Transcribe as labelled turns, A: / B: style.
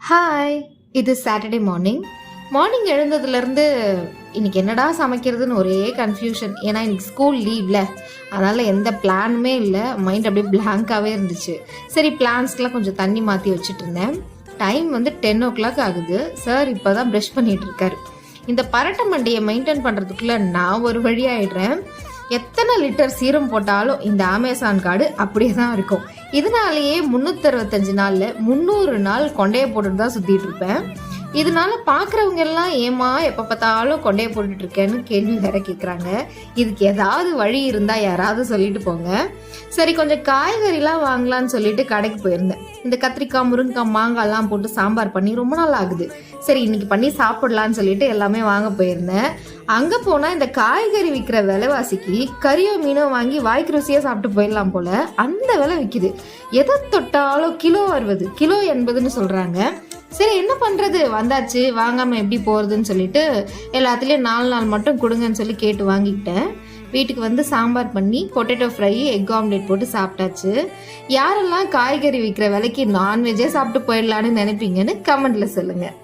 A: Hi, இது Saturday morning எழுந்ததுலேருந்து இன்னைக்கு என்னடா சமைக்கிறதுன்னு ஒரே கன்ஃபியூஷன். ஏன்னா இன்னைக்கு ஸ்கூல் லீவ்ல, அதனால் எந்த பிளானுமே இல்லை. மைண்ட் அப்படியே பிளாங்காகவே இருந்துச்சு. சரி, பிளான்ஸ்க்கெலாம் கொஞ்சம் தண்ணி மாற்றி வச்சுட்டு இருந்தேன். டைம் வந்து 10 o'clock ஆகுது. சார் இப்போ தான் ப்ரஷ் பண்ணிகிட்டு இருக்காரு. இந்த பரட்டை மண்டையை மெயின்டைன் பண்ணுறதுக்குள்ளே நான் ஒரு வழி ஆகிடுறேன். எத்தனை லிட்டர் சீரம் போட்டாலும் இந்த அமேசான் கார்டு அப்படியே தான் இருக்கும். இதனாலேயே 365 நாளில் 300 நாள் கொண்டையை போட்டுட்டு தான் சுற்றிட்டு இருப்பேன். இதனால பார்க்குறவங்க எல்லாம் ஏமா எப்போ பார்த்தாலும் கொண்டையை போட்டுட்டு இருக்கேன்னு கேள்வி வேற கேட்குறாங்க. இதுக்கு ஏதாவது வழி இருந்தால் யாராவது சொல்லிட்டு போங்க. சரி, கொஞ்சம் காய்கறிலாம் வாங்கலான்னு சொல்லிட்டு கடைக்கு போயிருந்தேன். இந்த கத்திரிக்காய், முருங்கைக்காய், மாங்காய்லாம் போட்டு சாம்பார் பண்ணி ரொம்ப நாள் ஆகுது. சரி, இன்னைக்கு பண்ணி சாப்பிடலான்னு சொல்லிட்டு எல்லாமே வாங்க போயிருந்தேன். அங்கே போனால் இந்த காய்கறி விற்கிற விலைவாசிக்கு கறியோ மீனோ வாங்கி வாய்க்கு ருசியாக சாப்பிட்டு போயிடலாம் போல அந்த விலை விற்கிது. எதை தொட்டாலும் கிலோ 60, கிலோ 80ன்னு சொல்கிறாங்க. சரி, என்ன பண்ணுறது, வந்தாச்சு, வாங்காமல் எப்படி போகிறதுன்னு சொல்லிட்டு எல்லாத்துலேயும் 4 நாள் மட்டும் கொடுங்கன்னு சொல்லி கேட்டு வாங்கிக்கிட்டேன். வீட்டுக்கு வந்து சாம்பார் பண்ணி பொட்டேட்டோ ஃப்ரை, எக் ஆம்லேட் போட்டு சாப்பிட்டாச்சு. யாரெல்லாம் காய்கறி விற்கிற விலைக்கு நான்வெஜ்ஜே சாப்பிட்டு போயிடலான்னு நினைப்பீங்கன்னு கமெண்ட்ல சொல்லுங்கள்.